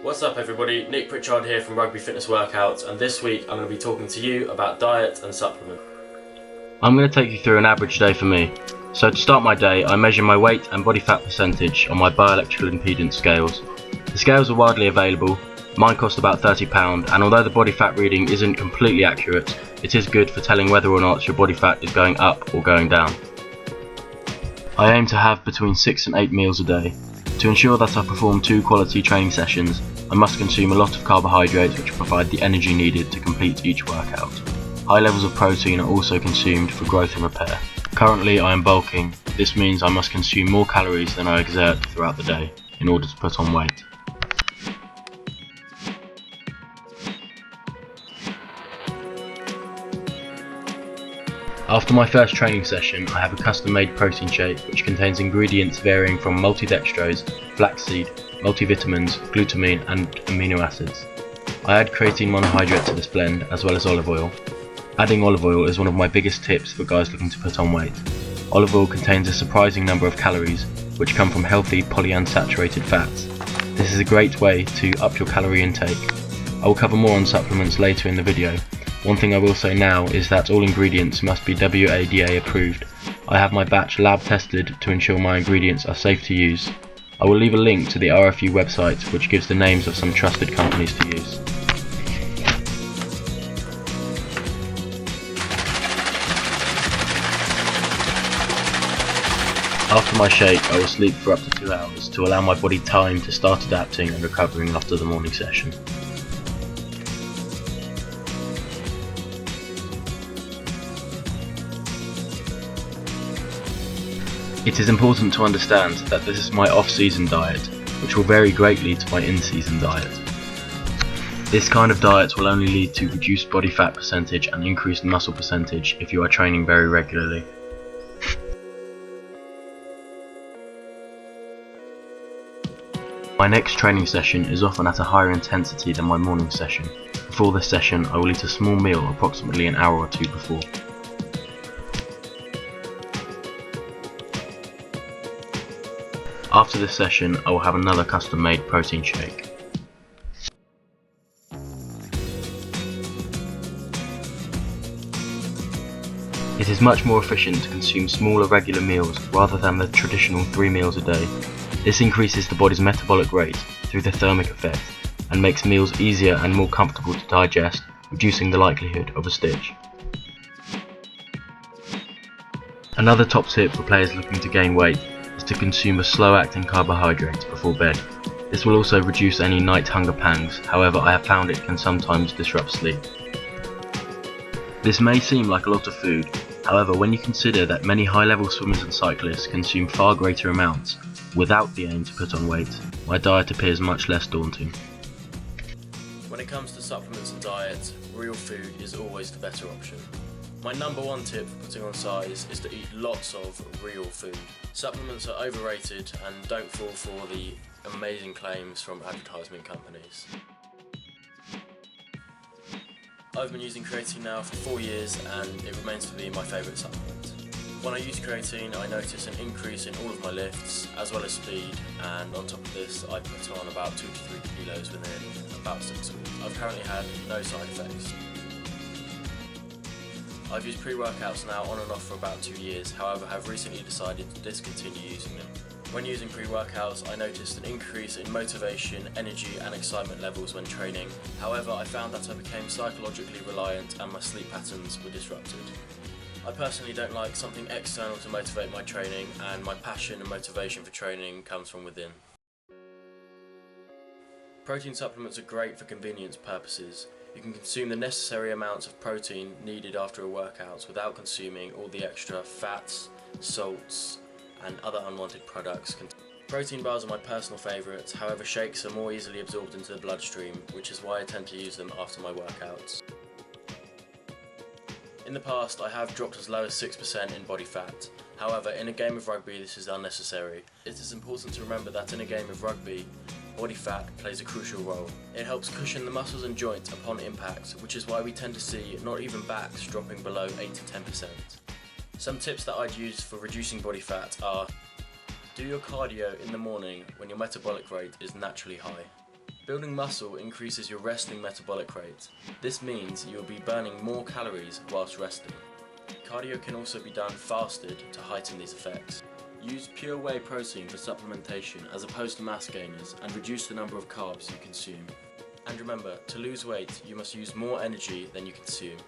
What's up everybody, Nick Pritchard here from RugbyFitnessWorkouts, and this week I'm going to be talking to you about diet and supplement. I'm going to take you through an average day for me. So to start my day, I measure my weight and body fat percentage on my bioelectrical impedance scales. The scales are widely available, mine cost about £30, and although the body fat reading isn't completely accurate, it is good for telling whether or not your body fat is going up or going down. I aim to have between 6 and 8 meals a day. To ensure that I perform 2 quality training sessions, I must consume a lot of carbohydrates which provide the energy needed to complete each workout. High levels of protein are also consumed for growth and repair. Currently I am bulking. This means I must consume more calories than I exert throughout the day in order to put on weight. After my first training session, I have a custom-made protein shake which contains ingredients varying from multidextrose, flaxseed, multivitamins, glutamine and amino acids. I add creatine monohydrate to this blend as well as olive oil. Adding olive oil is one of my biggest tips for guys looking to put on weight. Olive oil contains a surprising number of calories which come from healthy polyunsaturated fats. This is a great way to up your calorie intake. I will cover more on supplements later in the video. One thing I will say now is that all ingredients must be WADA approved. I have my batch lab tested to ensure my ingredients are safe to use. I will leave a link to the RFU website which gives the names of some trusted companies to use. After my shake, I will sleep for up to 2 hours to allow my body time to start adapting and recovering after the morning session. It is important to understand that this is my off-season diet, which will vary greatly to my in-season diet. This kind of diet will only lead to reduced body fat percentage and increased muscle percentage if you are training very regularly. My next training session is often at a higher intensity than my morning session. Before this session, I will eat a small meal approximately an hour or two before. After this session, I will have another custom-made protein shake. It is much more efficient to consume smaller regular meals rather than the traditional 3 meals a day. This increases the body's metabolic rate through the thermic effect and makes meals easier and more comfortable to digest, reducing the likelihood of a stitch. Another top tip for players looking to gain weight is to consume a slow-acting carbohydrate before bed. This will also reduce any night hunger pangs, however I have found it can sometimes disrupt sleep. This may seem like a lot of food, however when you consider that many high-level swimmers and cyclists consume far greater amounts without the aim to put on weight, my diet appears much less daunting. When it comes to supplements and diet, real food is always the better option. My number one tip for putting on size is to eat lots of real food. Supplements are overrated and don't fall for the amazing claims from advertisement companies. I've been using creatine now for 4 years and it remains to be my favourite supplement. When I use creatine, I notice an increase in all of my lifts as well as speed, and on top of this I put on about 2 to 3 kilos within about 6 weeks. I've currently had no side effects. I've used pre-workouts now on and off for about 2 years, however have recently decided to discontinue using them. When using pre-workouts, I noticed an increase in motivation, energy and excitement levels when training. However, I found that I became psychologically reliant and my sleep patterns were disrupted. I personally don't like something external to motivate my training, and my passion and motivation for training comes from within. Protein supplements are great for convenience purposes. You can consume the necessary amounts of protein needed after a workout without consuming all the extra fats, salts and other unwanted products. Protein bars are my personal favourites, however shakes are more easily absorbed into the bloodstream, which is why I tend to use them after my workouts. In the past I have dropped as low as 6% in body fat, however in a game of rugby this is unnecessary. It is important to remember that in a game of rugby, body fat plays a crucial role. It helps cushion the muscles and joints upon impact, which is why we tend to see not even backs dropping below 8 to 10%. Some tips that I'd use for reducing body fat are: do your cardio in the morning when your metabolic rate is naturally high. Building muscle increases your resting metabolic rate. This means you will be burning more calories whilst resting. Cardio can also be done fasted to heighten these effects. Use pure whey protein for supplementation as opposed to mass gainers and reduce the number of carbs you consume. And remember, to lose weight, you must use more energy than you consume.